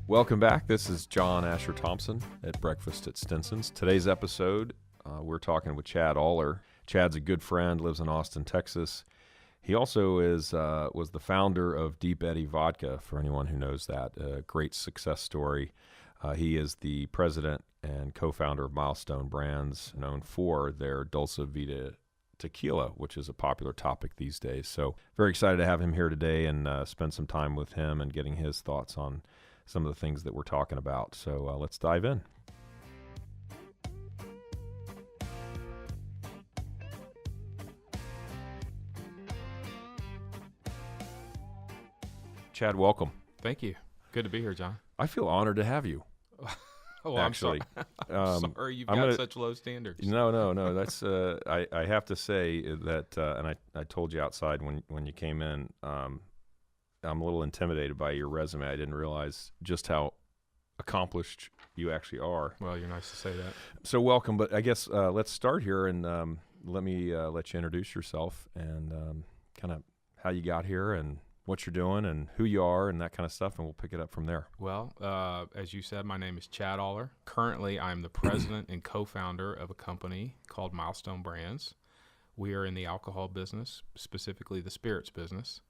Welcome back. This is John Asher Thompson at Breakfast at Stinson's. Today's episode, we're talking with Chad Auler. Chad's a good friend, lives in Austin, Texas. He also was the founder of Eddy Vodka, for anyone who knows that. A great success story. He is the president and co-founder of Milestone Brands, known for their Dulce Vida Tequila, which is a popular topic these days. So very excited to have him here today and spend some time with him and getting his thoughts on some of the things that we're talking about. So let's dive in. Chad, welcome. Thank you. Good to be here, John. I feel honored to have you. Oh, actually. I'm sorry you've got such low standards. No. That's I have to say that, and I told you outside when you came in, I'm a little intimidated by your resume. I didn't realize just how accomplished you actually are. Well, you're nice to say that. So welcome, but I guess let's start here and let me let you introduce yourself and kind of how you got here and what you're doing and who you are and that kind of stuff, and we'll pick it up from there. Well, as you said, my name is Chad Auler. Currently, I'm the president and co-founder of a company called Milestone Brands. We are in the alcohol business, specifically the spirits business.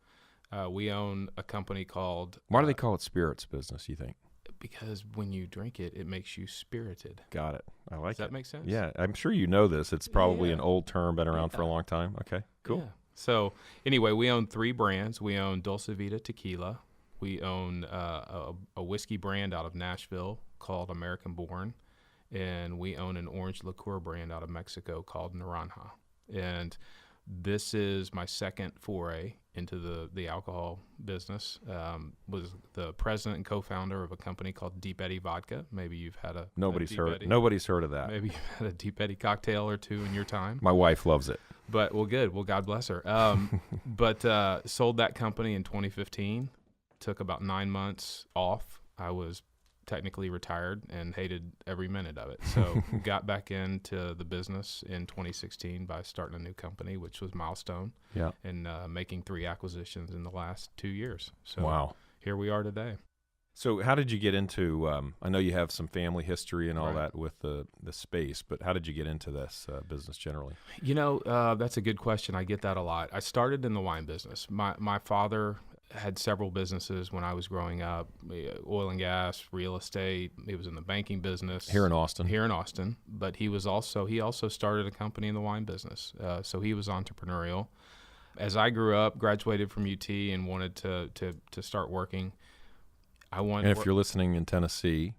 We own a company called... Why do they call it spirits business, you think? Because when you drink it, it makes you spirited. Got it. I like it. Does that make sense? Yeah, I'm sure you know this. It's probably an old term, been around for a long time. Okay, cool. Yeah. So anyway, we own 3 brands. We own Dulce Vida Tequila. We own a whiskey brand out of Nashville called American Born. And we own an orange liqueur brand out of Mexico called Naranja. And this is my second foray into the alcohol business. Was the president and co-founder of a company called Eddy Vodka. Maybe you've had a Nobody's heard of that. Maybe you've had a Eddy cocktail or two in your time. My wife loves it. But well, good. Well, God bless her. But sold that company in 2015. Took about 9 months off. I was technically retired and hated every minute of it. So got back into the business in 2016 by starting a new company, which was Milestone. Yeah. And making 3 acquisitions in the last 2 years. So wow. Here we are today. So how did you get into, I know you have some family history and all that with the space, but how did you get into this business generally? You know, that's a good question. I get that a lot. I started in the wine business. My father had several businesses when I was growing up, oil and gas, real estate. He was in the banking business. Here in Austin. But he also started a company in the wine business. So he was entrepreneurial. As I grew up, graduated from UT and wanted to start working, And if you're listening in Tennessee,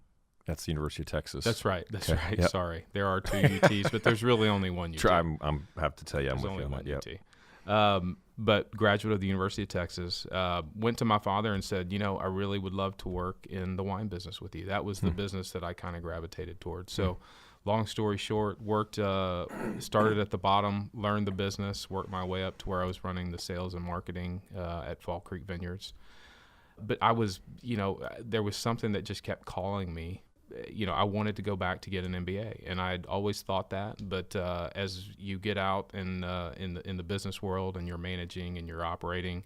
that's the University of Texas. That's right. Okay. Right. Yep. Sorry. There are 2 UTs, but there's really only one UT. I have to tell you, There's I'm with only you on one that. UT. Yep. But graduate of the University of Texas, went to my father and said, I really would love to work in the wine business with you. That was the business that I kind of gravitated towards. So long story short, started at the bottom, learned the business, worked my way up to where I was running the sales and marketing at Fall Creek Vineyards. But I was, there was something that just kept calling me. I wanted to go back to get an MBA, and I'd always thought that. But as you get out in the business world and you're managing and you're operating,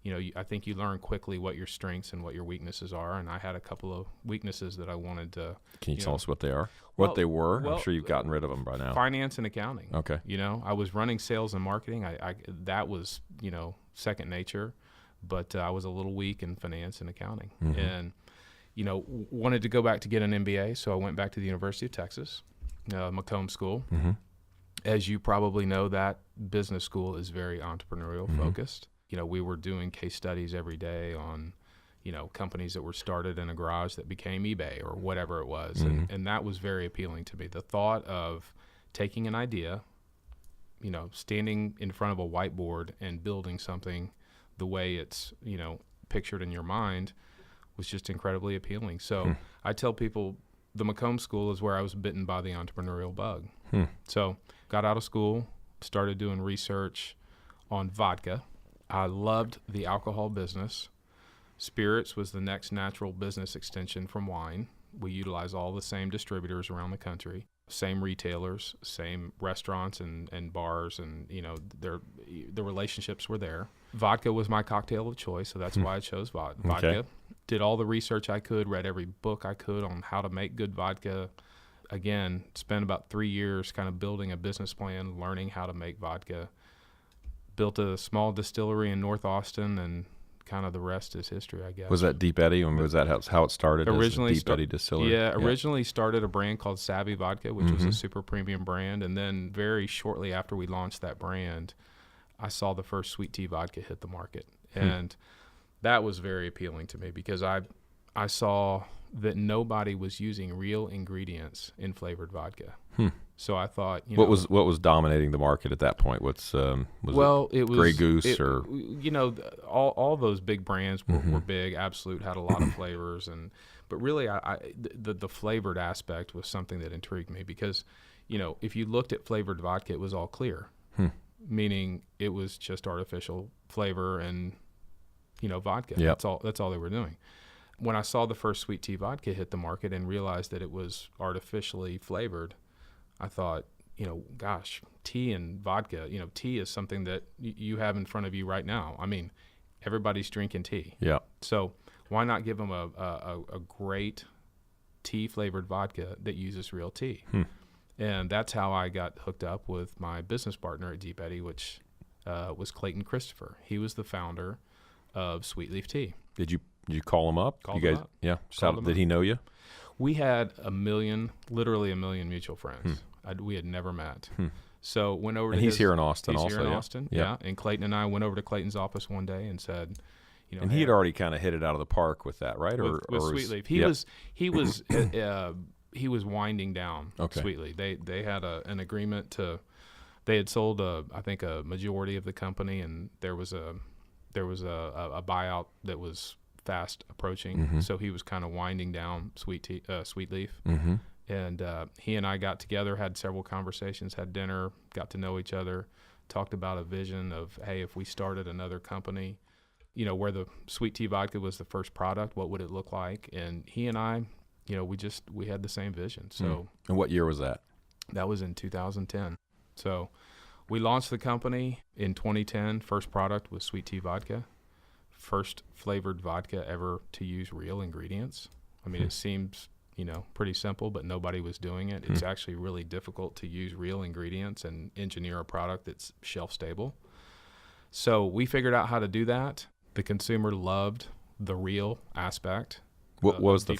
I think you learn quickly what your strengths and what your weaknesses are. And I had a couple of weaknesses that I wanted to. Can you tell us what they are? What they were? I'm sure you've gotten rid of them by now. Finance and accounting. Okay. I was running sales and marketing. I that was second nature, but I was a little weak in finance and accounting, and wanted to go back to get an MBA, so I went back to the University of Texas, Macomb School. As you probably know, that business school is very entrepreneurial focused. We were doing case studies every day on, companies that were started in a garage that became eBay or whatever it was, and that was very appealing to me. The thought of taking an idea, standing in front of a whiteboard and building something the way it's, pictured in your mind was just incredibly appealing. So I tell people the Macomb School is where I was bitten by the entrepreneurial bug. So got out of school, started doing research on vodka. I loved the alcohol business. Spirits was the next natural business extension from wine. We utilize all the same distributors around the country. same retailers, same restaurants and bars, and the relationships were there. Vodka was my cocktail of choice, so that's why I chose vodka. Okay. Did all the research I could, read every book I could on how to make good vodka. Again, spent about 3 years kind of building a business plan, learning how to make vodka. Built a small distillery in North Austin, and kind of the rest is history, I guess. Was that Deep Eddy? Was that how it started? Originally, as Deep Eddy Distillery? Yeah, originally started a brand called Savvy Vodka, which was a super premium brand. And then very shortly after we launched that brand, I saw the first sweet tea vodka hit the market. And that was very appealing to me because I saw that nobody was using real ingredients in flavored vodka. So I thought, what was dominating the market at that point? It was Grey Goose or all those big brands were big. Absolute had a lot of flavors, but really the flavored aspect was something that intrigued me because if you looked at flavored vodka, it was all clear, meaning it was just artificial flavor and vodka. Yep. That's all they were doing. When I saw the first sweet tea vodka hit the market and realized that it was artificially flavored, I thought, gosh, tea and vodka, tea is something that you have in front of you right now. I mean, everybody's drinking tea. Yeah. So why not give them a great tea flavored vodka that uses real tea? And that's how I got hooked up with my business partner at Deep Eddy, which was Clayton Christopher. He was the founder of Sweet Leaf Tea. Did you call him up? Called him up. Yeah. Did he know you? We had literally a million mutual friends. We had never met. So went over to he's here in Austin he's also. Here in yeah. Austin, yeah. And Clayton and I went over to Clayton's office one day and said, and he had already kind of hit it out of the park with that, right? With Sweet Leaf. He was winding down Sweet Leaf. They had an agreement they had sold I think a majority of the company, and there was a buyout that was fast approaching. So he was kind of winding down Sweet Leaf. And he and I got together, had several conversations, had dinner, got to know each other, talked about a vision of, hey, if we started another company, where the sweet tea vodka was the first product, what would it look like? And he and I, we had the same vision. So And what year was that? That was in 2010. So we launched the company in 2010. First product was sweet tea vodka. First flavored vodka ever to use real ingredients. I mean, it seems pretty simple, but nobody was doing it. It's actually really difficult to use real ingredients and engineer a product that's shelf stable. So we figured out how to do that. The consumer loved the real aspect. What was the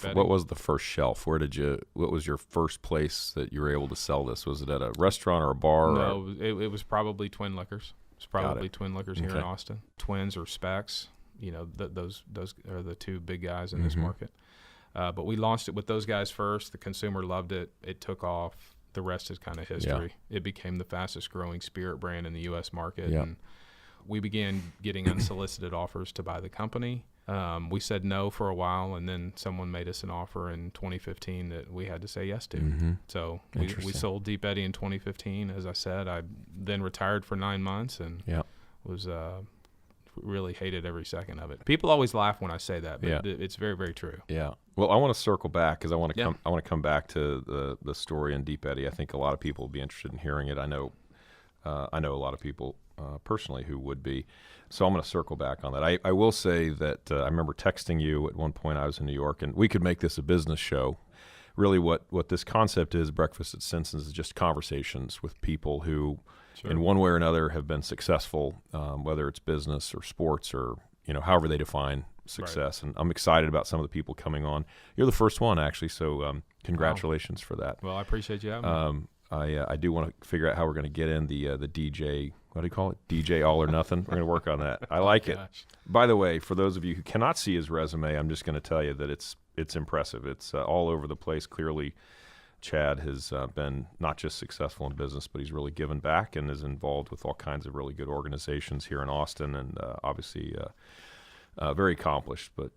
first shelf? What was your first place that you were able to sell this? Was it at a restaurant or a bar? No, it was probably Twin Liquors. It's probably Twin Liquors here in Austin. Twins or Specs, those are the two big guys in this market. But we launched it with those guys first. The consumer loved it. It took off. The rest is kind of history. Yeah. It became the fastest growing spirit brand in the U.S. market. Yeah. And we began getting unsolicited offers to buy the company. We said no for a while, and then someone made us an offer in 2015 that we had to say yes to. So we sold Deep Eddy in 2015. As I said, I then retired for 9 months and was really hated every second of it. People always laugh when I say that, but it's very, very true. Yeah. Well, I want to circle back because I want to come back to the story in Deep Eddy. I think a lot of people will be interested in hearing it. I know a lot of people personally who would be. So I'm going to circle back on that. I will say that I remember texting you at one point. I was in New York, and we could make this a business show. Really what this concept is, Breakfast at Stinson's, is just conversations with people who, in one way or another, have been successful, whether it's business or sports or however they define success. Right. And I'm excited about some of the people coming on. You're the first one, actually, so congratulations for that. Well, I appreciate you having me. I do want to figure out how we're going to get in the DJ. What do you call it? DJ All or Nothing. We're going to work on that. I like it. By the way, for those of you who cannot see his resume, I'm just going to tell you that it's impressive. It's all over the place. Clearly, Chad has been not just successful in business, but he's really given back and is involved with all kinds of really good organizations here in Austin, and obviously very accomplished. But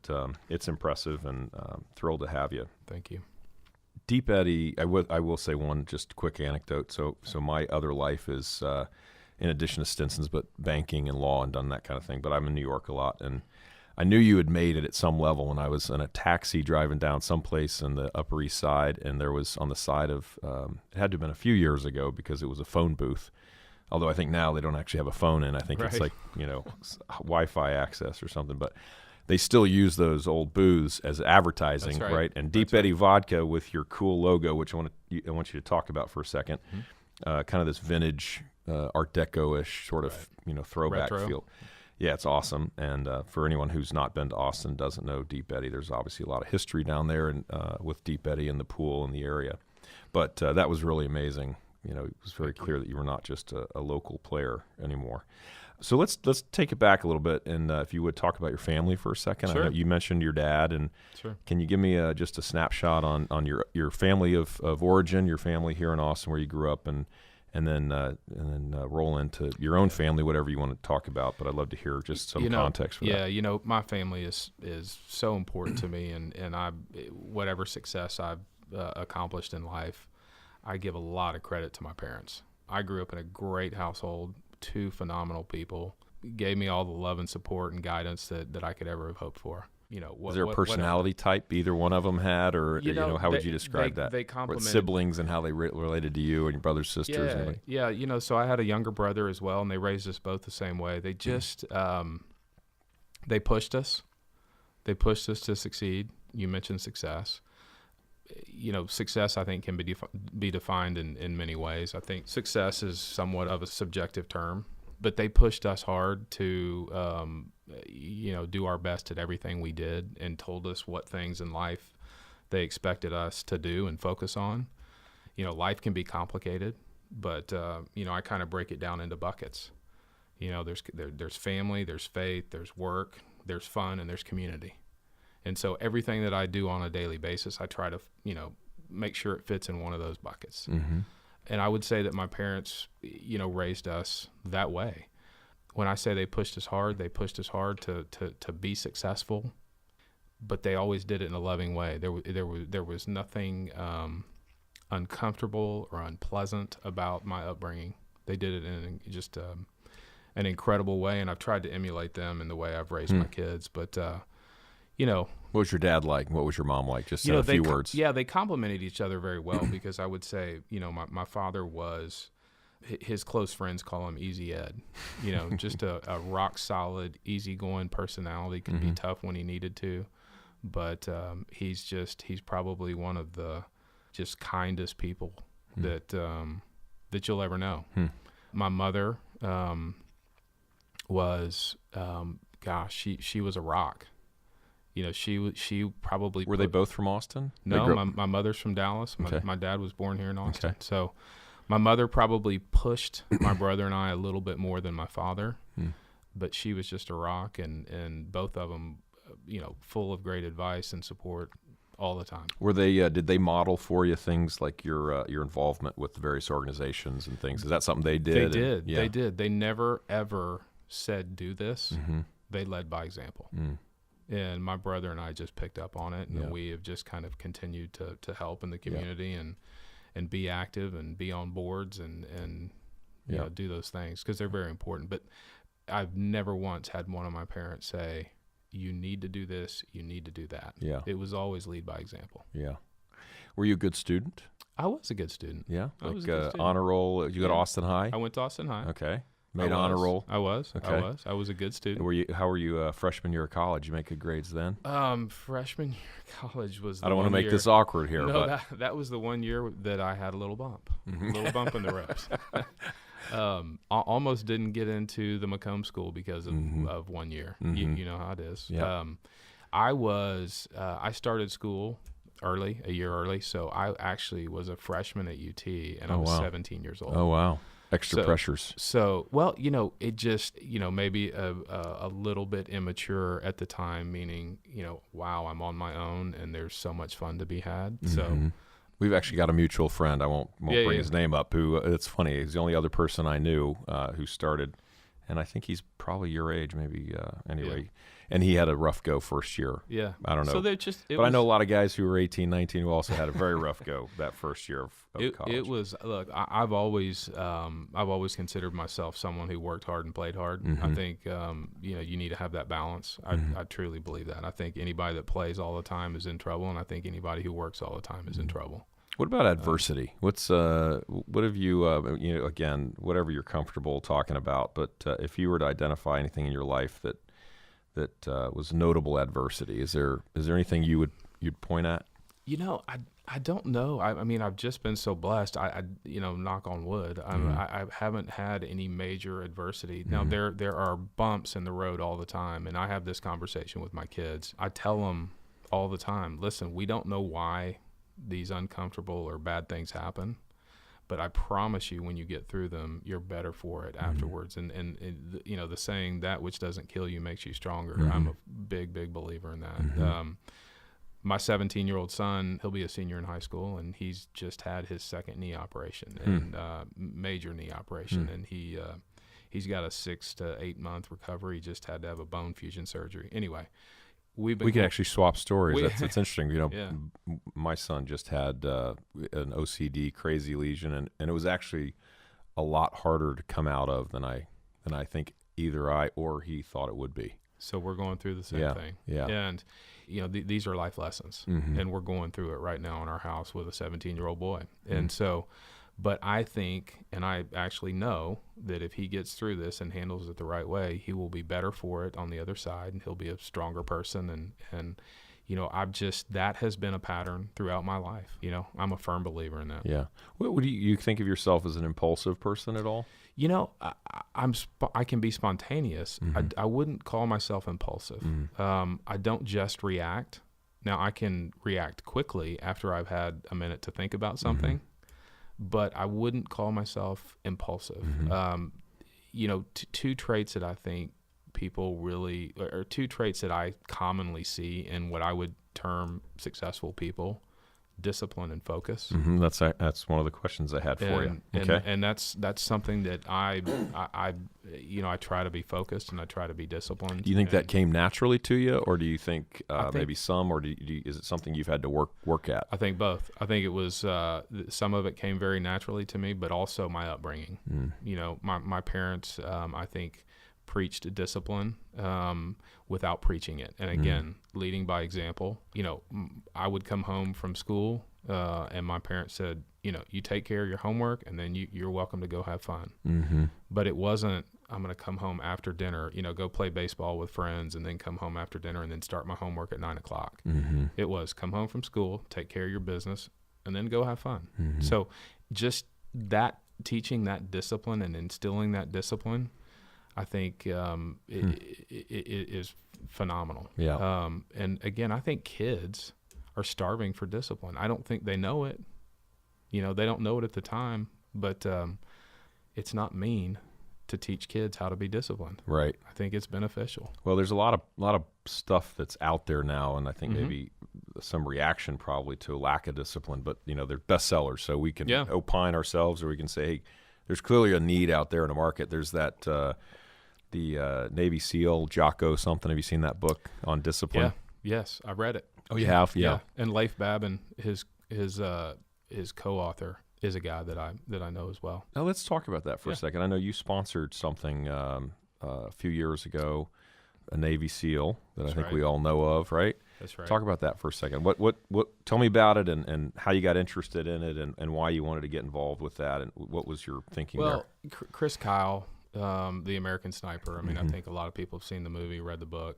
it's impressive, and thrilled to have you. Thank you. Deep Eddy, I will say one just quick anecdote. So my other life is, in addition to Stinson's, but banking and law and done that kind of thing. But I'm in New York a lot, and I knew you had made it at some level when I was in a taxi driving down someplace in the Upper East Side, and there was on the side of, it had to have been a few years ago because it was a phone booth. Although I think now they don't actually have a phone in. I think it's like, Wi-Fi access or something. But they still use those old booths as advertising, right? And Deep Eddy Vodka with your cool logo, which I want you to talk about for a second. Kind of this vintage Art Deco-ish sort of, throwback Retro. feel. Yeah, it's awesome. And for anyone who's not been to Austin, doesn't know Deep Eddy, there's obviously a lot of history down there and with Deep Eddy and the pool in the area. But that was really amazing. It was very clear that you were not just a local player anymore. So let's take it back a little bit, and if you would talk about your family for a second. Sure. I know you mentioned your dad, and can you give me just a snapshot on your family of origin, your family here in Austin where you grew up, and then roll into your own family, whatever you want to talk about. But I'd love to hear just some context for that. Yeah, my family is so important to me, and whatever success I've accomplished in life, I give a lot of credit to my parents. I grew up in a great household, 2 phenomenal people, gave me all the love and support and guidance that I could ever have hoped for. Was there a personality type either one of them had, or how would you describe that? They complemented siblings and how they related to you and your brothers, sisters. Yeah. So I had a younger brother as well, and they raised us both the same way. They just they pushed us. They pushed us to succeed. You mentioned success. Success, I think, can be defined in many ways. I think success is somewhat of a subjective term, but they pushed us hard to, do our best at everything we did, and told us what things in life they expected us to do and focus on. Life can be complicated, but, I kind of break it down into buckets. There's family, there's faith, there's work, there's fun, and there's community. And so everything that I do on a daily basis, I try to, make sure it fits in one of those buckets. Mm-hmm. And I would say that my parents, raised us that way. When I say they pushed us hard to be successful, but they always did it in a loving way. There was nothing uncomfortable or unpleasant about my upbringing. They did it in just an incredible way, and I've tried to emulate them in the way I've raised my kids. But what was your dad like? What was your mom like? Just in a few words. Yeah, they complemented each other very well because I would say, my father was, his close friends call him Easy Ed. Just a rock solid, easygoing personality. Could be tough when he needed to, but he's probably one of the just kindest people that you'll ever know. My mother was, she was a rock. She probably... Were they both from Austin? No, my mother's from Dallas. My dad was born here in Austin. Okay. So my mother probably pushed my brother and I a little bit more than my father, but she was just a rock, and both of them, full of great advice and support all the time. Were they? Did they model for you things like your involvement with the various organizations and things? Is that something they did? They did. They did. They never, ever said, do this. They led by example. And my brother and I just picked up on it, and we have just kind of continued to help in the community and be active and be on boards and do those things because they're very important. But I've never once had one of my parents say, you need to do this, you need to do that. Yeah. It was always lead by example. Yeah. Were you a good student? I was a good student. Yeah? Honor roll? You go to Austin High? I went to Austin High. Okay. Made honor roll? I was. Okay. I was a good student. How were you freshman year of college? You make good grades then? Freshman year of college was the I don't want to make this awkward here. No, but that was the one year that I had a little bump. A little bump in the ropes. I almost didn't get into the Macomb School because of 1 year. You know how it is. Yeah. I started school a year early, so I actually was a freshman at UT, and I was 17 years old. Oh, wow. Extra pressures. So, well, it just, maybe a little bit immature at the time, meaning, wow, I'm on my own and there's so much fun to be had. So we've actually got a mutual friend. I won't bring his name up. Who it's funny. He's the only other person I knew who started and I think he's probably your age, maybe. Anyway, and he had a rough go first year. Yeah, I don't know. So they're just. I know a lot of guys who were 18, 19 who also had a very rough go that first year of college. It was. Look, I've always considered myself someone who worked hard and played hard. I think you need to have that balance. I truly believe that. I think anybody that plays all the time is in trouble, and I think anybody who works all the time is in trouble. What about adversity? What have you, again, whatever you're comfortable talking about, but if you were to identify anything in your life that was notable adversity, is there anything you'd point at? I don't know. I mean, I've just been so blessed. I knock on wood. I haven't had any major adversity. Now there are bumps in the road all the time, and I have this conversation with my kids. I tell them all the time, listen, we don't know why these uncomfortable or bad things happen, but I promise you when you get through them, you're better for it afterwards. And the saying, that which doesn't kill you makes you stronger. I'm a big believer in that. My 17-year-old son, he'll be a senior in high school, and he's just had his second knee operation, and major knee operation, and he's got a 6 to 8 month recovery. He just had to have a bone fusion surgery. Anyway, we can actually swap stories. That's interesting. My son just had an OCD crazy lesion, and it was actually a lot harder to come out of than I think either I or he thought it would be. So we're going through the same thing. Yeah. And these are life lessons, and we're going through it right now in our house with a 17-year-old boy. And so, but I think, and I actually know that if he gets through this and handles it the right way, he will be better for it on the other side, and he'll be a stronger person. And that has been a pattern throughout my life. I'm a firm believer in that. Yeah. What do you think of yourself as an impulsive person at all? I can be spontaneous. I wouldn't call myself impulsive. I don't just react. Now, I can react quickly after I've had a minute to think about something, but I wouldn't call myself impulsive. Two traits that I think people really, or two traits that I commonly see in what I would term successful people: discipline and focus. That's one of the questions I had for you. Okay. And that's something that I try to be focused, and I try to be disciplined. Do you think that came naturally to you, or do you think, maybe some, or is it something you've had to work at? I think both. I think it was some of it came very naturally to me, but also my upbringing. My parents, I think, preached discipline without preaching it, and again, leading by example. I would come home from school, and my parents said, you take care of your homework, and then you're welcome to go have fun. But it wasn't, I'm going to come home after dinner, go play baseball with friends, and then come home after dinner and then start my homework at 9 o'clock. It was come home from school, take care of your business, and then go have fun. So just that, teaching that discipline and instilling that discipline, I think it is phenomenal. Yeah. And again, I think kids are starving for discipline. I don't think they know it. They don't know it at the time, but it's not mean to teach kids how to be disciplined. Right. I think it's beneficial. Well, there's a lot of stuff that's out there now, and I think maybe some reaction probably to a lack of discipline, but they're bestsellers, so we can opine ourselves, or we can say, hey, there's clearly a need out there in the market. There's that the Navy SEAL Jocko something. Have you seen that book on discipline? Yeah. Yes, I read it. Oh, you have? Yeah. And Leif Babin, his co-author, is a guy that I know as well. Now let's talk about that for a second. I know you sponsored something a few years ago, a Navy SEAL that I think we all know of, right? That's right. Talk about that for a second. What tell me about it, and how you got interested in it, and why you wanted to get involved with that, and what was your thinking there? Well, Chris Kyle, the American Sniper. I mean, I think a lot of people have seen the movie, read the book.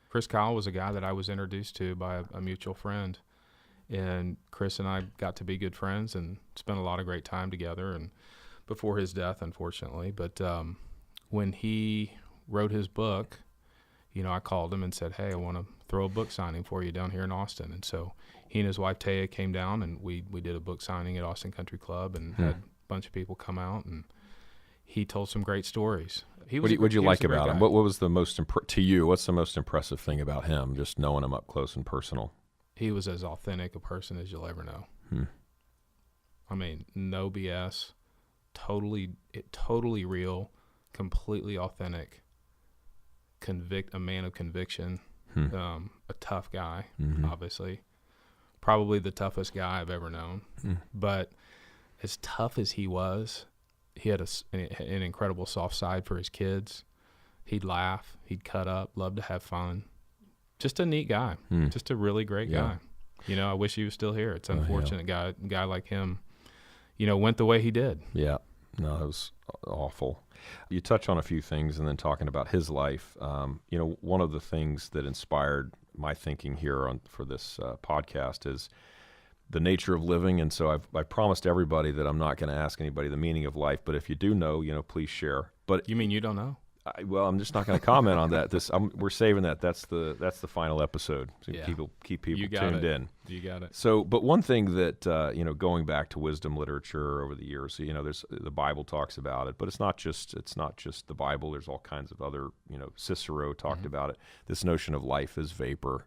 Chris Kyle was a guy that I was introduced to by a mutual friend, and Chris and I got to be good friends and spent a lot of great time together, and before his death, unfortunately. But when he wrote his book, I called him and said, hey, I want to throw a book signing for you down here in Austin. And so he and his wife Taya came down, and we did a book signing at Austin Country Club, and had a bunch of people come out, and he told some great stories. What did you like about him? What was the most to you? What's the most impressive thing about him? Just knowing him up close and personal. He was as authentic a person as you'll ever know. I mean, no BS, totally real, completely authentic, a man of conviction, a tough guy, obviously, probably the toughest guy I've ever known. But as tough as he was, he had an incredible soft side for his kids. He'd laugh, he'd cut up, loved to have fun. Just a neat guy, just a really great guy. You know, I wish he was still here. It's unfortunate guy like him, you know, went the way he did. Yeah, no, it was awful. You touch on a few things and then talking about his life. You know, one of the things that inspired my thinking here for this podcast is the nature of living. And so I promised everybody that I'm not going to ask anybody the meaning of life, but if you do know, you know, please share. But You mean you don't know? Well, I'm just not going to comment on that. We're saving that. That's the final episode. So keep people tuned in. You got it. So, but one thing that you know, going back to wisdom literature over the years, you know, there's the Bible talks about it, but it's not just the Bible. There's all kinds of other, you know, Cicero talked about it. This notion of life is vapor,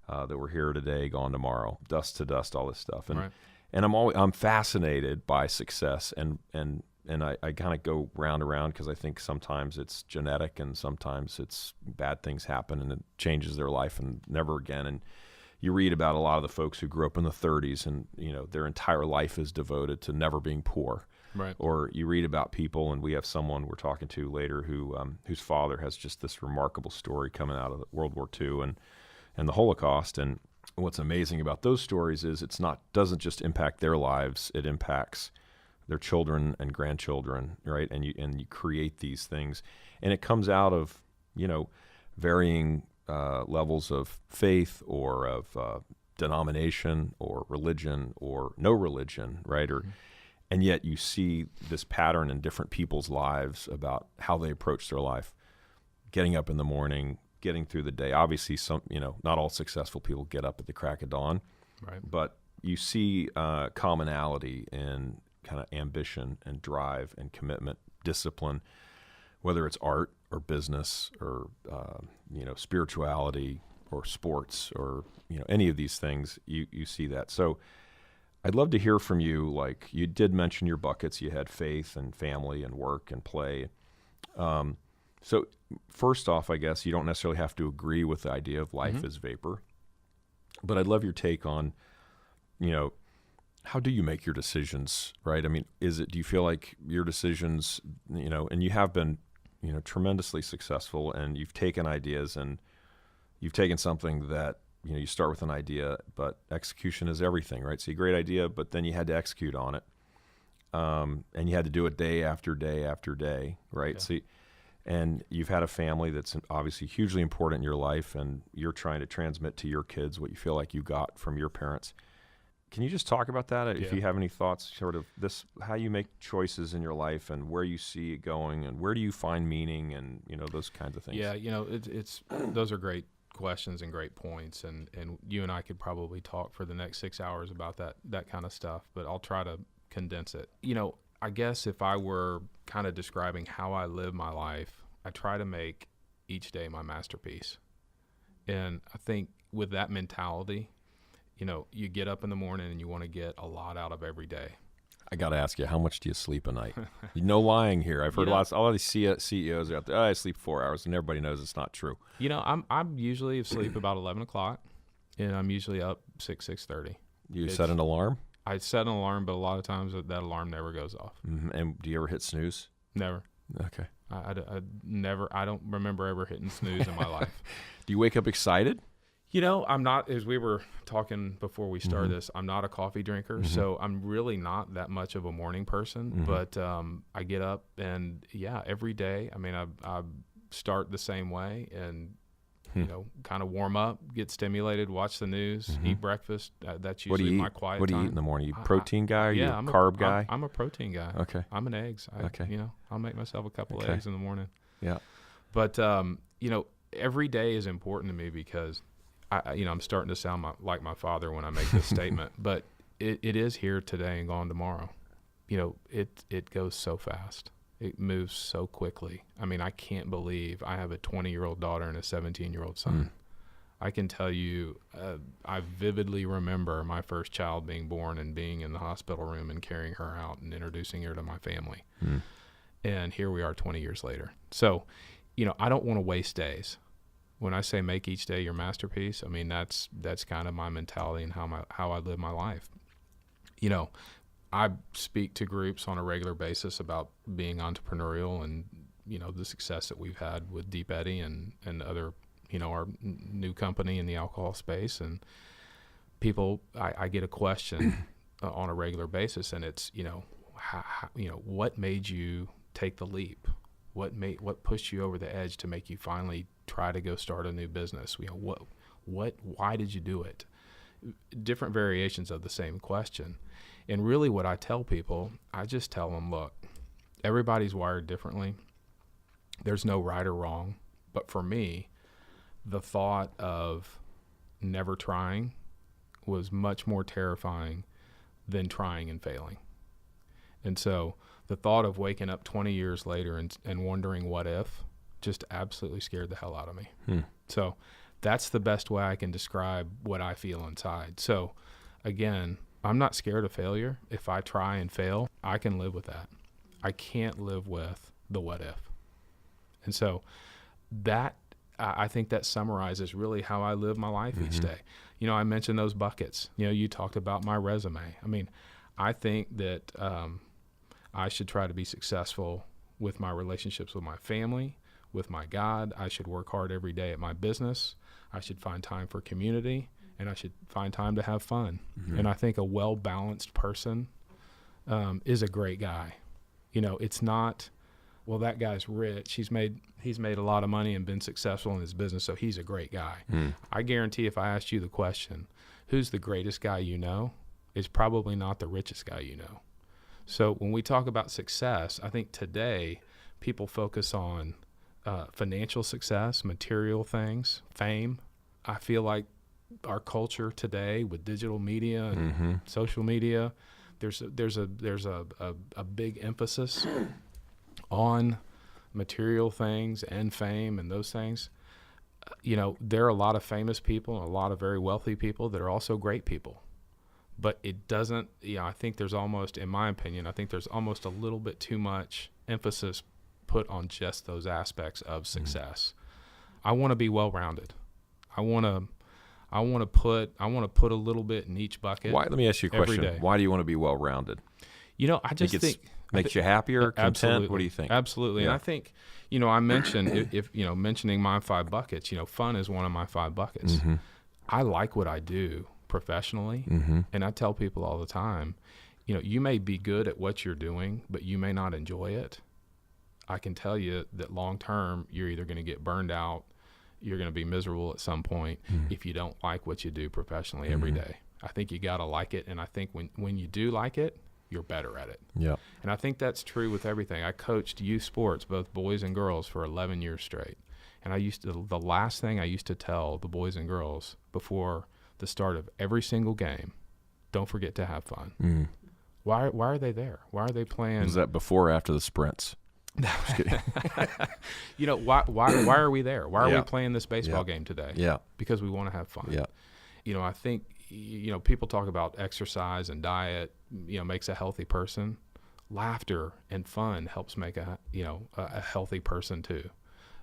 that we're here today, gone tomorrow, dust to dust, all this stuff, and I'm fascinated by success and I kind of go round and round because I think sometimes it's genetic and sometimes it's bad things happen and it changes their life and never again. And you read about a lot of the folks who grew up in the 30s and, you know, their entire life is devoted to never being poor. Right. Or you read about people, and we have someone we're talking to later whose father has just this remarkable story coming out of World War II and the Holocaust. And what's amazing about those stories is doesn't just impact their lives, it impacts their children and grandchildren, right? And you create these things, and it comes out of, you know, varying levels of faith or of denomination or religion or no religion, right? And yet you see this pattern in different people's lives about how they approach their life, getting up in the morning, getting through the day. Obviously, some, you know, not all successful people get up at the crack of dawn, right? But you see commonality in kind of ambition and drive and commitment, discipline, whether it's art or business or, you know, spirituality or sports or, you know, any of these things, you see that. So I'd love to hear from you. Like, you did mention your buckets. You had faith and family and work and play. So first off, I guess you don't necessarily have to agree with the idea of life as vapor, but I'd love your take on, you know, how do you make your decisions, right? I mean, do you feel like your decisions, you know, and you have been, you know, tremendously successful, and you've taken ideas and you've taken something that, you know, you start with an idea, but execution is everything, right? So a great idea, but then you had to execute on it. And you had to do it day after day after day, right? Yeah. So, and you've had a family that's obviously hugely important in your life, and you're trying to transmit to your kids what you feel like you got from your parents. Can you just talk about that? If you have any thoughts, sort of this, how you make choices in your life and where you see it going and where do you find meaning and, you know, those kinds of things. Yeah, you know, it's those are great questions and great points, and you and I could probably talk for the next 6 hours about that kind of stuff, but I'll try to condense it. You know, I guess if I were kind of describing how I live my life, I try to make each day my masterpiece. And I think with that mentality, you know, you get up in the morning and you want to get a lot out of every day. I got to ask you, how much do you sleep a night? No lying here. I've heard a lot of these CEOs out there, I sleep 4 hours, and everybody knows it's not true. You know, I'm usually asleep about 11 o'clock, and I'm usually up 6:30. You set an alarm? I set an alarm, but a lot of times that alarm never goes off. Mm-hmm. And do you ever hit snooze? Never. Okay. I never. I don't remember ever hitting snooze in my life. Do you wake up excited? You know, I'm not, as we were talking before we started this, I'm not a coffee drinker, so I'm really not that much of a morning person, but I get up and, every day, I mean, I start the same way and, you know, kind of warm up, get stimulated, watch the news, eat breakfast. That's usually my quiet time. What do you eat in the morning? You protein guy or you a carb guy? I'm a protein guy. Okay. I'm an eggs. You know, I'll make myself a couple of eggs in the morning. Yeah. But, you know, every day is important to me because I'm starting to sound like my father when I make this statement, but it is here today and gone tomorrow. You know, it goes so fast. It moves so quickly. I mean, I can't believe I have a 20-year-old daughter and a 17-year-old son. I can tell you, I vividly remember my first child being born and being in the hospital room and carrying her out and introducing her to my family. And here we are 20 years later. So, I don't want to waste days. When I say make each day your masterpiece, I mean, that's kind of my mentality and how I live my life. I speak to groups on a regular basis about being entrepreneurial and, the success that we've had with Deep Eddy and other, our new company in the alcohol space. And people, I get a question on a regular basis, and it's, what made you take the leap? What pushed you over the edge to make you finally try to go start a new business? Why did you do it? Different variations of the same question. And really what I tell people, I just tell them, look, everybody's wired differently. There's no right or wrong. But for me, the thought of never trying was much more terrifying than trying and failing. And so the thought of waking up 20 years later and wondering what if just absolutely scared the hell out of me. So that's the best way I can describe what I feel inside. So again, I'm not scared of failure. If I try and fail, I can live with that. I can't live with the what if. And so that, I think that summarizes really how I live my life each day. I mentioned those buckets. You talked about my resume. I mean, I think that I should try to be successful with my relationships with my family, with my God. I should work hard every day at my business. I should find time for community, and I should find time to have fun. And I think a well-balanced person is a great guy. It's not, well, that guy's rich. He's made a lot of money and been successful in his business, so he's a great guy. I guarantee if I asked you the question, who's the greatest guy you know, it's probably not the richest guy you know. So when we talk about success, I think today people focus on financial success, material things, fame. I feel like our culture today with digital media and social media, there's a big emphasis on material things and fame and those things. There are a lot of famous people and a lot of very wealthy people that are also great people. But it doesn't, I think there's almost, in my opinion, a little bit too much emphasis put on just those aspects of success. I want to be well-rounded. I want to put a little bit in each bucket. Why? Let me ask you a question. Day. Why do you want to be well-rounded? I just think makes you happier, content. Absolutely. What do you think? Absolutely. Yeah. And I think, I mentioned if mentioning my 5 buckets. Fun is one of my 5 buckets. I like what I do professionally, and I tell people all the time, you may be good at what you're doing, but you may not enjoy it. I can tell you that long term, you're either going to get burned out, you're going to be miserable at some point if you don't like what you do professionally every day. I think you got to like it, and I think when you do like it, you're better at it. Yeah. And I think that's true with everything. I coached youth sports, both boys and girls, for 11 years straight. And the last thing I used to tell the boys and girls before the start of every single game, don't forget to have fun. Why are they there? Why are they playing? Is that before or after the sprints? Just kidding. Why are we there? Why are we playing this baseball game today? Yeah. Because we want to have fun. Yeah. I think, people talk about exercise and diet, makes a healthy person. Laughter and fun helps make a healthy person too.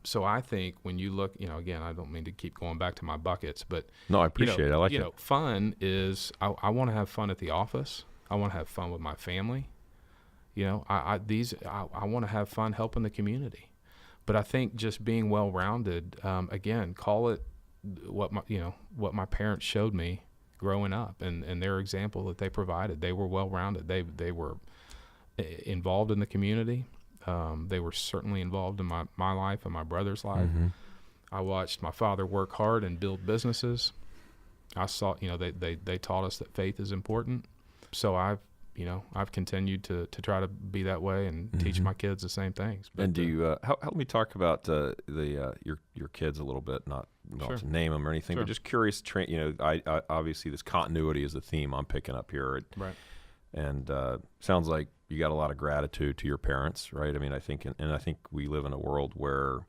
So I think when you look, again, I don't mean to keep going back to my buckets, but no, I appreciate it. I like it. Fun is, I want to have fun at the office. I want to have fun with my family. I want to have fun helping the community. But I think just being well-rounded, again, call it what my parents showed me growing up, and their example that they provided. They were well-rounded. They were involved in the community. They were certainly involved in my life and my brother's life. I watched my father work hard and build businesses. I saw, they taught us that faith is important. So I've continued to try to be that way and teach my kids the same things. But, and do you help me talk about your kids a little bit? Not to name them or anything, but just curious. I obviously this continuity is the theme I'm picking up here. Right. And sounds like you got a lot of gratitude to your parents, right? I mean, I think we live in a world where,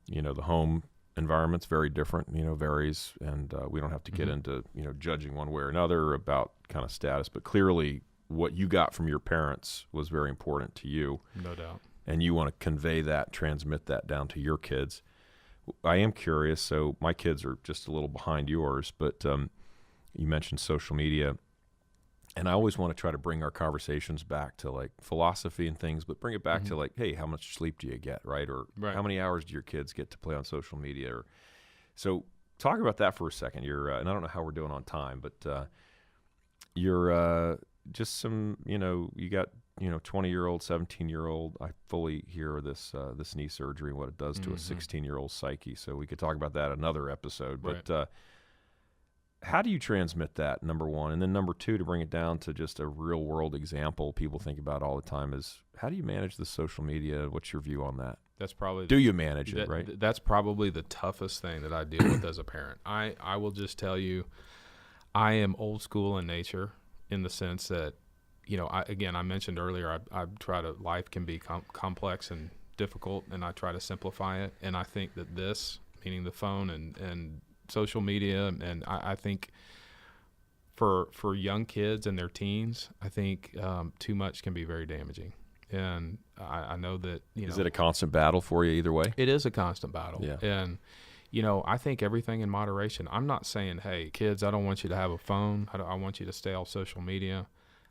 the home environment's very different, varies, and we don't have to get into, judging one way or another about kind of status, but clearly what you got from your parents was very important to you. No doubt. and you want to convey that, transmit that down to your kids. I am curious. So my kids are just a little behind yours, but you mentioned social media. And I always want to try to bring our conversations back to like philosophy and things, but bring it back to like, hey, how much sleep do you get, right? Or how many hours do your kids get to play on social media? Or so talk about that for a second. You're, and I don't know how we're doing on time, but you're just some, you got 20-year-old, 17-year-old. I fully hear this knee surgery and what it does to a 16-year-old psyche. So we could talk about that another episode. But how do you transmit that, number one? And then number two, to bring it down to just a real-world example people think about all the time is, how do you manage the social media? What's your view on that? That's probably do you manage it, right? That's probably the toughest thing that I deal with as a parent. I will just tell you, I am old school in nature in the sense that, I mentioned earlier, I try to, life can be complex and difficult, and I try to simplify it. And I think that this, meaning the phone and social media, and I think for young kids and their teens, I think too much can be very damaging. And I know that, Is it a constant battle for you either way? It is a constant battle. Yeah. And, I think everything in moderation. I'm not saying, hey, kids, I don't want you to have a phone. I want you to stay off social media.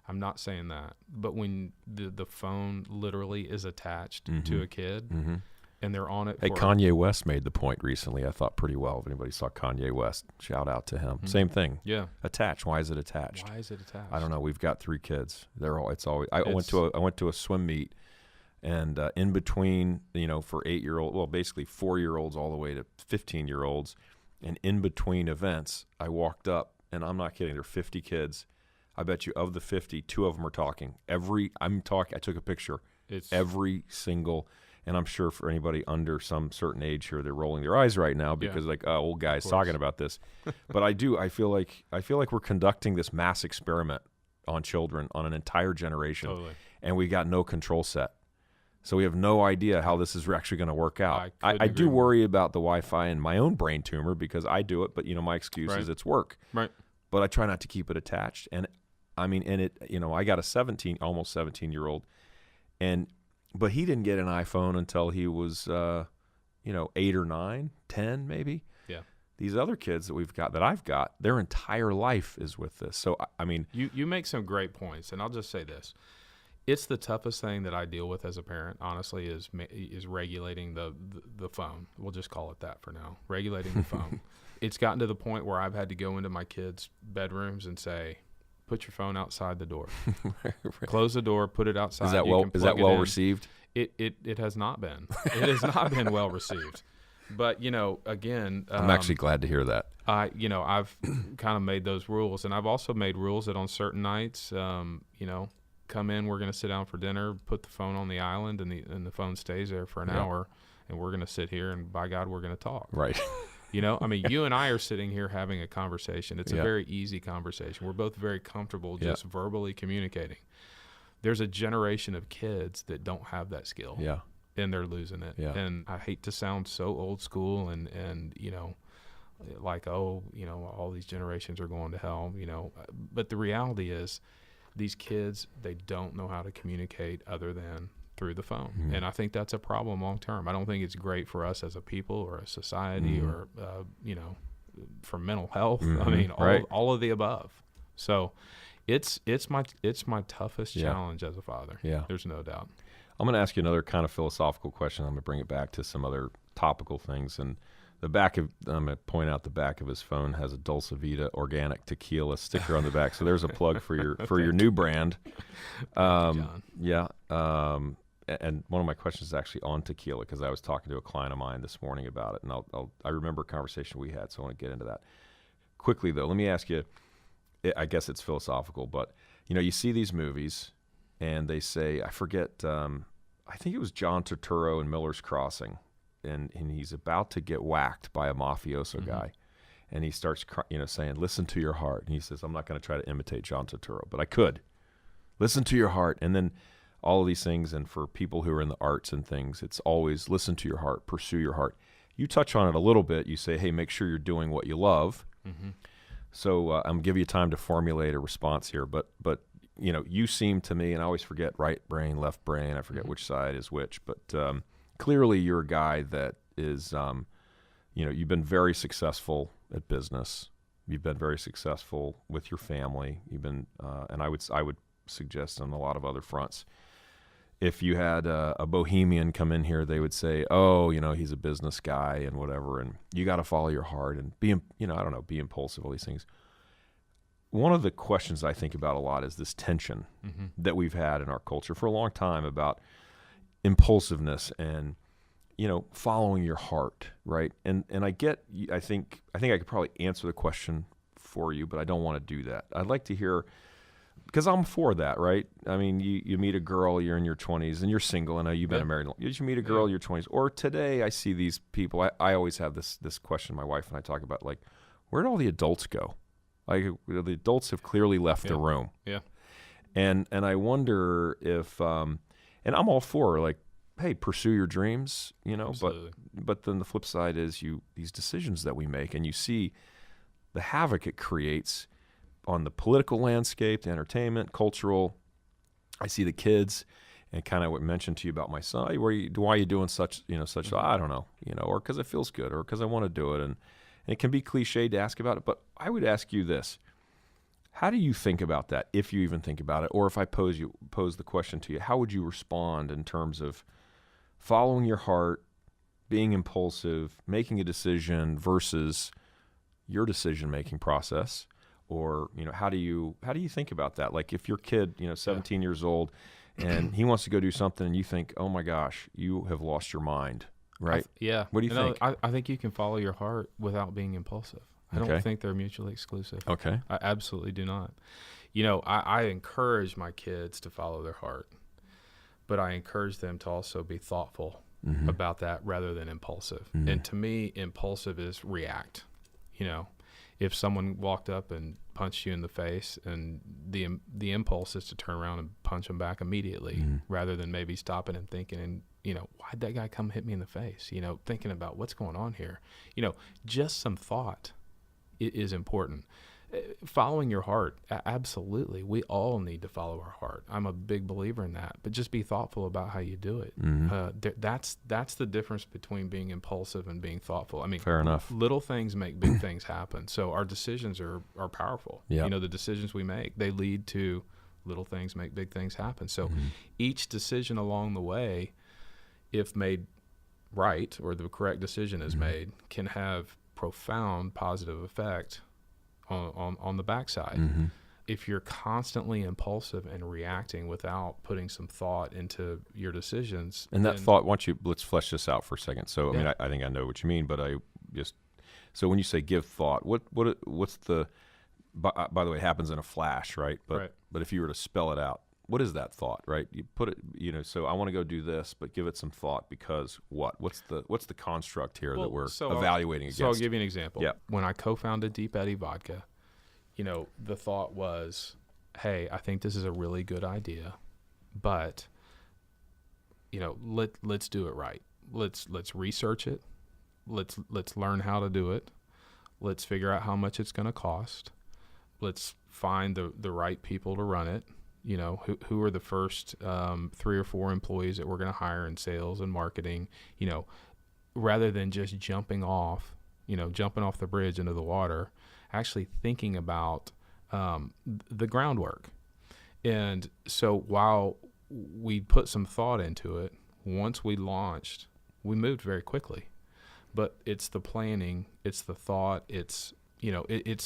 I'm not saying that. But when the phone literally is attached to a kid and they're on it. Hey, Kanye West made the point recently, I thought pretty well. If anybody saw Kanye West, shout out to him. Same thing. Yeah. Attached. Why is it attached? Why is it attached? I don't know. We've got 3 kids. I went to a swim meet, and in between, for 8-year-old, well, basically 4-year-olds all the way to 15-year-olds, and in between events, I walked up, and I'm not kidding, there are 50 kids. I bet you of the 50, 2 of them are talking. I took a picture. Every single, and I'm sure for anybody under some certain age here, they're rolling their eyes right now because old guy's talking about this. But I feel like we're conducting this mass experiment on children, on an entire generation. Totally. And we got no control set. So we have no idea how this is actually going to work out. I do worry about the Wi-Fi and my own brain tumor because I do it, but my excuse is it's work. Right. But I try not to keep it attached. And I got a almost 17-year-old, but he didn't get an iPhone until he was, 8 or 9, 10 maybe. Yeah. These other kids that I've got, their entire life is with this. So, You make some great points, and I'll just say this. It's the toughest thing that I deal with as a parent, honestly, is regulating the phone. We'll just call it that for now, regulating the phone. It's gotten to the point where I've had to go into my kids' bedrooms and say, put your phone outside the door. Close the door, put it outside. Is that well received? It has not been. It has not been well received. But, again, I'm actually glad to hear that. I've kind of made those rules, and I've also made rules that on certain nights, come in, we're going to sit down for dinner, put the phone on the island, and the phone stays there for an hour, and we're going to sit here, and by God, we're going to talk. Right. You and I are sitting here having a conversation. It's a very easy conversation. We're both very comfortable just verbally communicating. There's a generation of kids that don't have that skill. Yeah. And they're losing it. Yeah. And I hate to sound so old school and like, all these generations are going to hell, but the reality is these kids, they don't know how to communicate other than through the phone. Mm-hmm. And I think that's a problem long term. I don't think it's great for us as a people or a society or, for mental health. Mm-hmm. All of the above. So it's my toughest challenge as a father. Yeah. There's no doubt. I'm going to ask you another kind of philosophical question. I'm going to bring it back to some other topical things. And I'm going to point out the back of his phone has a Dulce Vida organic tequila sticker on the back. So there's a plug for your new brand. John. Yeah. And one of my questions is actually on tequila because I was talking to a client of mine this morning about it, and I remember a conversation we had, so I want to get into that. Quickly though, let me ask you. I guess it's philosophical, but you see these movies, and they say, I forget. I think it was John Turturro in Miller's Crossing. And he's about to get whacked by a mafioso guy. And he starts, saying, listen to your heart. And he says, I'm not going to try to imitate John Turturro, but I could. Listen to your heart. And then all of these things, and for people who are in the arts and things, it's always listen to your heart, pursue your heart. You touch on it a little bit. You say, hey, make sure you're doing what you love. Mm-hmm. So I'm going to give you time to formulate a response here. But you seem to me, and I always forget right brain, left brain. I forget which side is which, but clearly you're a guy that is, you've been very successful at business. You've been very successful with your family. You've been, and I would suggest on a lot of other fronts. If you had a bohemian come in here, they would say, "Oh, he's a business guy and whatever." And you got to follow your heart and be impulsive. All these things. One of the questions I think about a lot is this tension that we've had in our culture for a long time about impulsiveness and following your heart, right? And I think I could probably answer the question for you, but I don't want to do that. I'd like to hear, because I'm for that, right? I mean, you meet a girl, you're in your 20s, and you're single. I know you've been married. You meet a girl in your 20s, or today I see these people. I always have this question. My wife and I talk about, like, where did all the adults go? Like, the adults have clearly left the room. Yeah. And I wonder if, and I'm all for, like, hey, pursue your dreams, but then the flip side is these decisions that we make, and you see the havoc it creates on the political landscape, the entertainment, cultural. I see the kids, and kind of what I mentioned to you about my son. Hey, why are you doing such? I don't know, or because it feels good, or because I want to do it, and it can be cliched to ask about it. But I would ask you this: how do you think about that, if you even think about it, or if I pose the question to you, how would you respond in terms of following your heart, being impulsive, making a decision versus your decision-making process? Or, how do you think about that? Like, if your kid, 17 years old, and he wants to go do something, and you think, oh my gosh, you have lost your mind, right? What do you think? I think you can follow your heart without being impulsive. I don't think they're mutually exclusive. Okay. I absolutely do not. I encourage my kids to follow their heart, but I encourage them to also be thoughtful about that rather than impulsive. And to me, impulsive is react. If someone walked up and punched you in the face, and the impulse is to turn around and punch them back immediately, rather than maybe stopping and thinking, and why'd that guy come hit me in the face? Thinking about what's going on here. Just some thought is important. Following your heart, absolutely. We all need to follow our heart. I'm a big believer in that, but just be thoughtful about how you do it. That's the difference between being impulsive and being thoughtful. I mean, fair enough. Little things make big things happen. So our decisions are powerful. Yep. The decisions we make, they lead to little things make big things happen. So each decision along the way, if made right, or the correct decision is made, can have profound positive effect on the backside. If you're constantly impulsive and reacting without putting some thought into your decisions, and that thought, let's flesh this out for a second. So I mean, I think I know what you mean, but so when you say give thought, what's the, by the way, it happens in a flash, right? But if you were to spell it out, what is that thought, right? You put it, so I want to go do this, but give it some thought, because what's the construct here that we're evaluating against? So I'll give you an example. Yeah. When I co-founded Deep Eddy Vodka, the thought was, hey, I think this is a really good idea, but let's do it right. Let's research it. Let's learn how to do it. Let's figure out how much it's going to cost. Let's find the right people to run it. Who are the first 3 or 4 employees that we're going to hire in sales and marketing, rather than just jumping off the bridge into the water, actually thinking about the groundwork. And so while we put some thought into it, once we launched, we moved very quickly. But it's the planning, it's the thought, it's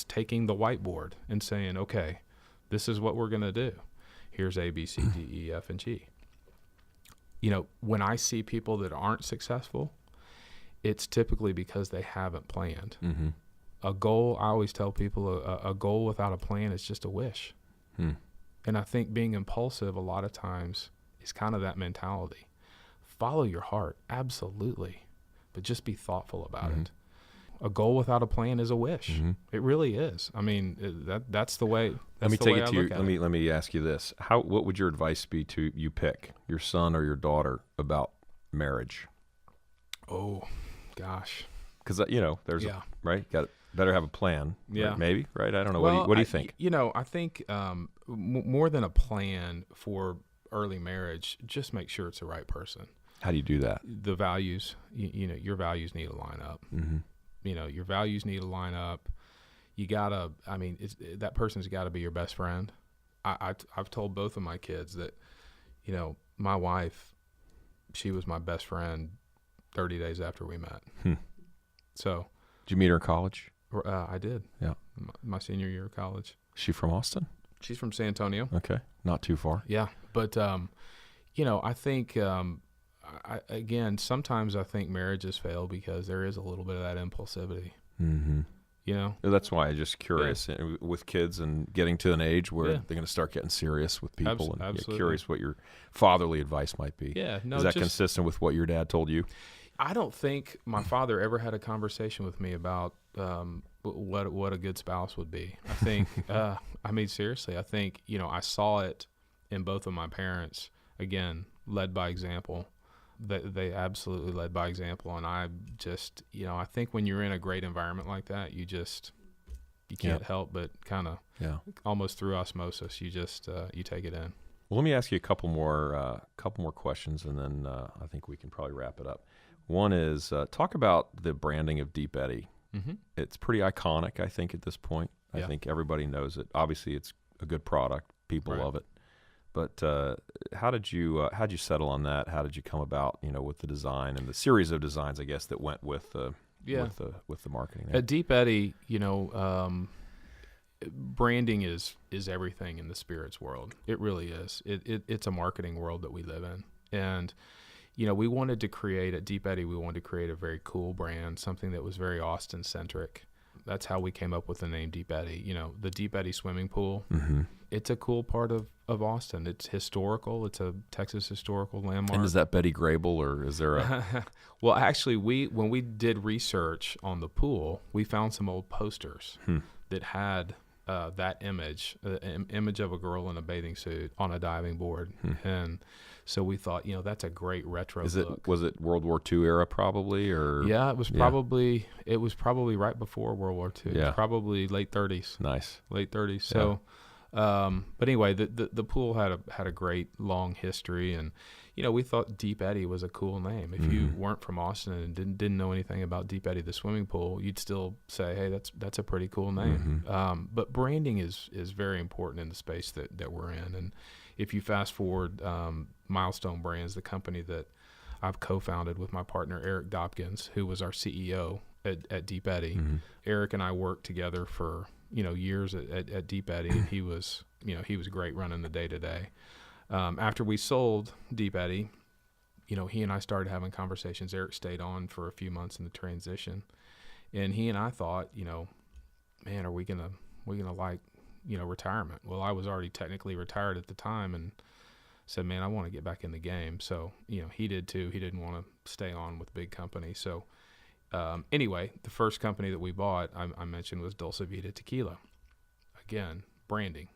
taking the whiteboard and saying, okay, this is what we're going to do. Here's A, B, C, D, E, F, and G. When I see people that aren't successful, it's typically because they haven't planned. A goal, I always tell people, a goal without a plan is just a wish. And I think being impulsive a lot of times is kind of that mentality. Follow your heart, absolutely, but just be thoughtful about it. A goal without a plan is a wish. It really is. I mean, that's the way. Let me take it to you. Let me ask you this: what would your advice be to you pick your son or your daughter about marriage? Oh, gosh. Because there's better have a plan. Yeah, right? Maybe, right? I don't know. What do you think? I think more than a plan for early marriage, just make sure it's the right person. How do you do that? The values, your values need to line up. Mm-hmm. Your values need to line up. You gotta, that person's got to be your best friend. I've told both of my kids that, my wife, she was my best friend 30 days after we met. So. Did you meet her in college? I did. Yeah. My senior year of college. Is she from Austin? She's from San Antonio. Okay. Not too far. Yeah. But, I think, again, sometimes I think marriages fail because there is a little bit of that impulsivity. Mm-hmm. That's why I'm just curious with kids and getting to an age where they're going to start getting serious with people and absolutely. Curious what your fatherly advice might be. Yeah. No, is that consistent with what your dad told you? I don't think my father ever had a conversation with me about what a good spouse would be. I think, seriously, I think, I saw it in both of my parents, again, led by example. They absolutely led by example. And I just, I think when you're in a great environment like that, you can't help but kind of almost through osmosis, you just, you take it in. Well, let me ask you a couple more questions, and then I think we can probably wrap it up. One is talk about the branding of Deep Eddy. Mm-hmm. It's pretty iconic, I think, at this point. I think everybody knows it. Obviously, it's a good product. People love it. But how did you settle on that? How did you come about, with the design and the series of designs, I guess, that went with the marketing there? At Deep Eddy, branding is everything in the spirits world. It really is. It's a marketing world that we live in. And we wanted to create at Deep Eddy, we wanted to create a very cool brand, something that was very Austin centric. That's how we came up with the name Deep Eddy. The Deep Eddy swimming pool. Mm-hmm. It's a cool part of Austin. It's historical. It's a Texas historical landmark. And is that Betty Grable, or is there a? Well, actually, when we did research on the pool, we found some old posters that had that image, an image of a girl in a bathing suit on a diving board, and so we thought, that's a great retro look. Was it World War II era probably, or? Yeah, it was probably right before World War II. Yeah. Probably late 30s. Nice. Late 30s. So, but anyway, the pool had a great long history, and we thought Deep Eddy was a cool name. If you weren't from Austin and didn't know anything about Deep Eddy, the swimming pool, you'd still say, hey, that's a pretty cool name. But branding is very important in the space that we're in. And if you fast forward, Milestone Brands, the company that I've co-founded with my partner Eric Dopkins, who was our CEO at Deep Eddy. Eric and I worked together for years at Deep Eddy, and he was great running the day to day. After we sold Deep Eddy, he and I started having conversations. Eric stayed on for a few months in the transition, and he and I thought, man, are we gonna like retirement? Well, I was already technically retired at the time, and said, man, I want to get back in the game. So he did too. He didn't want to stay on with big company. So anyway, the first company that we bought, I mentioned, was Dulce Vida Tequila. Again, branding.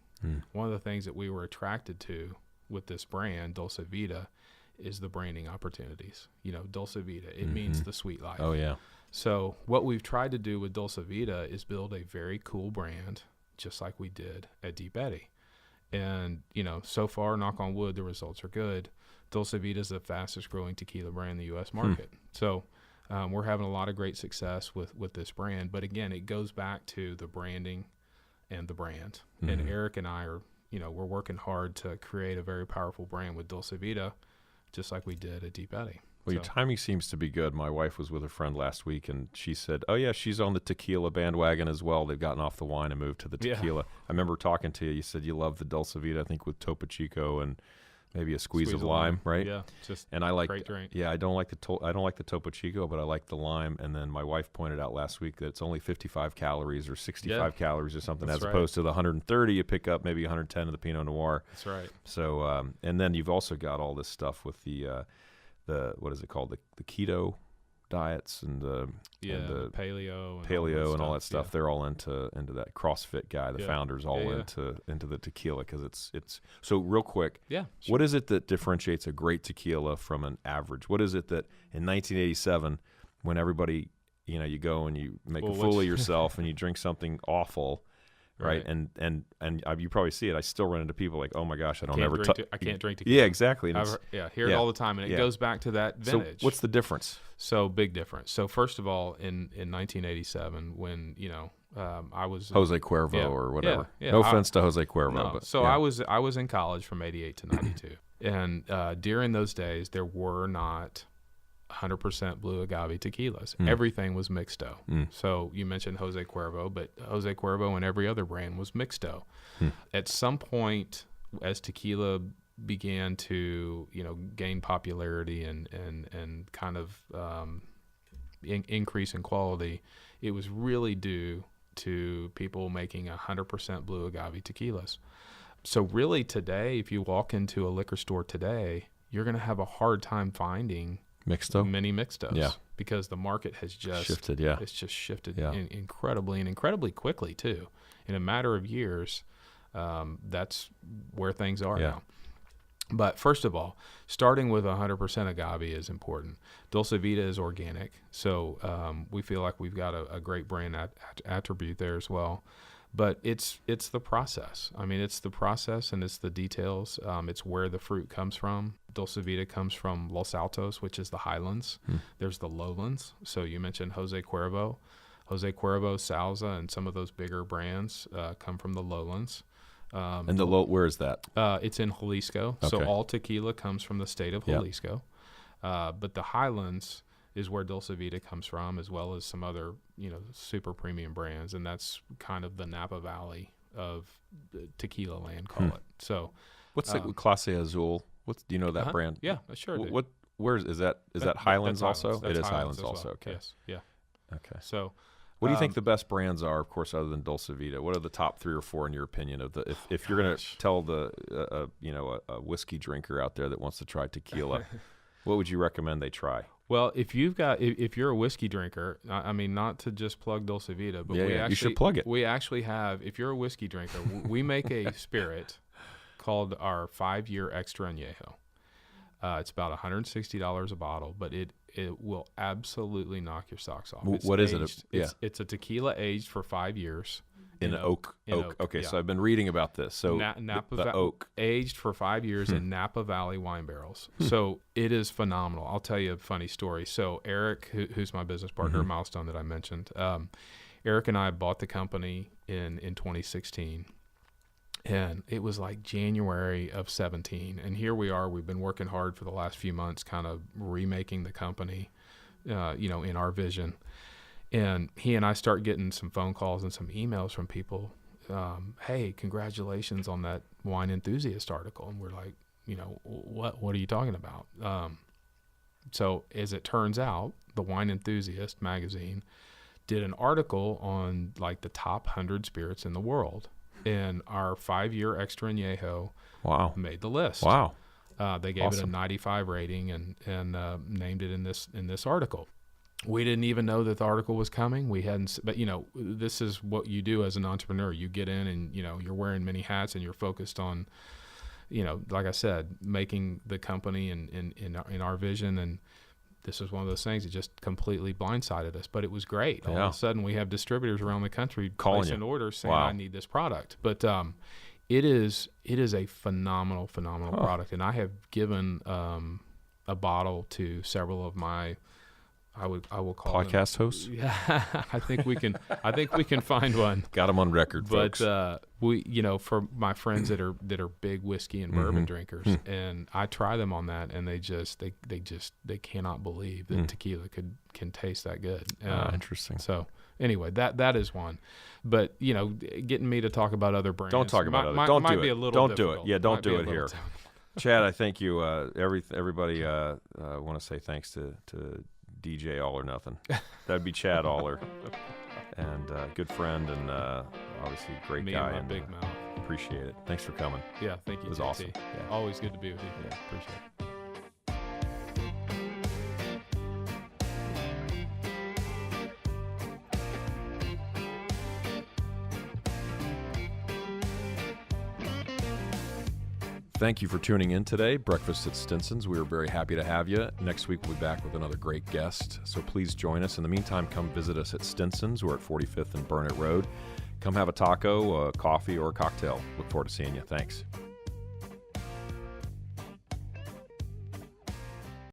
One of the things that we were attracted to with this brand, Dulce Vida, is the branding opportunities. Dulce Vida, it means the sweet life. Oh, yeah. So what we've tried to do with Dulce Vida is build a very cool brand, just like we did at Deep Eddy. And, so far, knock on wood, the results are good. Dulce Vida is the fastest growing tequila brand in the U.S. market. So we're having a lot of great success with this brand. But again, it goes back to the branding and the brand. And Eric and I are, we're working hard to create a very powerful brand with Dulce Vida, just like we did at Deep Eddy. Well, your timing seems to be good. My wife was with a friend last week, and she said, oh, yeah, she's on the tequila bandwagon as well. They've gotten off the wine and moved to the tequila. I remember talking to you. You said you love the Dulce Vida, I think, with Topo Chico and maybe a squeeze of lime, right? Yeah, just and I like great drink. Yeah, I don't like the Topo Chico, but I like the lime. And then my wife pointed out last week that it's only 55 calories or 65 calories or something, as opposed to the 130 you pick up, maybe 110 of the Pinot Noir. That's right. So, and then you've also got all this stuff with the what is it called, the keto diets and the paleo and all that stuff. They're all into that CrossFit guy. The founders all into the tequila, because it's so real quick. Yeah. Sure. What is it that differentiates a great tequila from an average? What is it that in 1987, when everybody, you go and you make a fool of yourself and you drink something awful, right? And you probably see it. I still run into people like, oh my gosh, I can't drink tequila. Yeah, exactly. Hear it all the time, and it goes back to that vintage. So what's the difference? So big difference. So first of all, in 1987, when I was Jose Cuervo or whatever. Yeah, no offense to Jose Cuervo, no. but so I was in college from '88 to '92, and during those days there were not 100% blue agave tequilas. Everything was mixto. So you mentioned Jose Cuervo, but Jose Cuervo and every other brand was mixto. At some point, as tequila began to gain popularity and kind of increase in quality, it was really due to people making 100% blue agave tequilas. So really today, if you walk into a liquor store today, you're going to have a hard time finding many mixtos, because the market has just shifted. It's just shifted incredibly quickly too. In a matter of years, that's where things are now. But first of all, starting with 100% agave is important. Dulce Vida is organic, so we feel like we've got a great brand attribute there as well. But it's the process. I mean, it's the process and it's the details. It's where the fruit comes from. Dulce Vida comes from Los Altos, which is the highlands. There's the lowlands. So you mentioned Jose Cuervo. Jose Cuervo, Salsa, and some of those bigger brands come from the lowlands. And where is that? It's in Jalisco. Okay. So all tequila comes from the state of Jalisco. But the highlands is where Dulce Vida comes from, as well as some other, super premium brands, and that's kind of the Napa Valley of tequila land, call it. So, what's the Clase Azul? Do you know that brand? Yeah, I sure do. Where is that? Is that Highlands also? It is Highlands also. Well. Okay. Yes. Yeah. Okay. So, what do you think the best brands are, of course, other than Dulce Vida? What are the top 3 or 4 in your opinion of the? If you're going to tell a whiskey drinker out there that wants to try tequila, what would you recommend they try? Well, if you're a whiskey drinker, I mean, not to just plug Dulce Vida, but you should plug it. We actually have, if you're a whiskey drinker, we make a spirit called our 5-year extra añejo. It's about $160 a bottle, but it will absolutely knock your socks off. What is it? It's a tequila aged for 5 years. In oak. Okay, so I've been reading about this. So the oak aged for 5 years in Napa Valley wine barrels. So it is phenomenal. I'll tell you a funny story. So Eric, who's my business partner, Milestone that I mentioned, Eric and I bought the company in 2016, and it was like January of 17. And here we are. We've been working hard for the last few months, kind of remaking the company, in our vision. And he and I start getting some phone calls and some emails from people. Hey, congratulations on that Wine Enthusiast article. And we're like, what are you talking about? So as it turns out, the Wine Enthusiast magazine did an article on like the top 100 spirits in the world. And our 5-year extra añejo made the list. Wow. They gave it a 95 rating and named it in this article. We didn't even know that the article was coming. We hadn't, but this is what you do as an entrepreneur. You get in and, you're wearing many hats and you're focused on, like I said, making the company in our vision. And this is one of those things that just completely blindsided us, but it was great. All of a sudden we have distributors around the country placing orders saying, I need this product. But, it is a phenomenal product. And I have given, a bottle to several of my, I will call podcast hosts. Yeah, I think we can find one. Got them on record, folks. But we, for my friends that are big whiskey and bourbon drinkers, and I try them on that, and they cannot believe that tequila can taste that good. Interesting. So anyway, that is one. But getting me to talk about other brands. Don't talk about other. Don't do it. Don't do it. Yeah, don't do it here. Chad, I thank you. Everybody want to say thanks to DJ All or Nothing. That'd be Chad Auler, and good friend and obviously great guy. And my big mouth. Appreciate it. Thanks for coming. Yeah, thank you. It was JT. awesome. Yeah. Always good to be with you. Yeah, appreciate it. Thank you for tuning in today. Breakfast at Stinson's. We are very happy to have you. Next week, we'll be back with another great guest. So please join us. In the meantime, come visit us at Stinson's. We're at 45th and Burnett Road. Come have a taco, a coffee, or a cocktail. Look forward to seeing you. Thanks.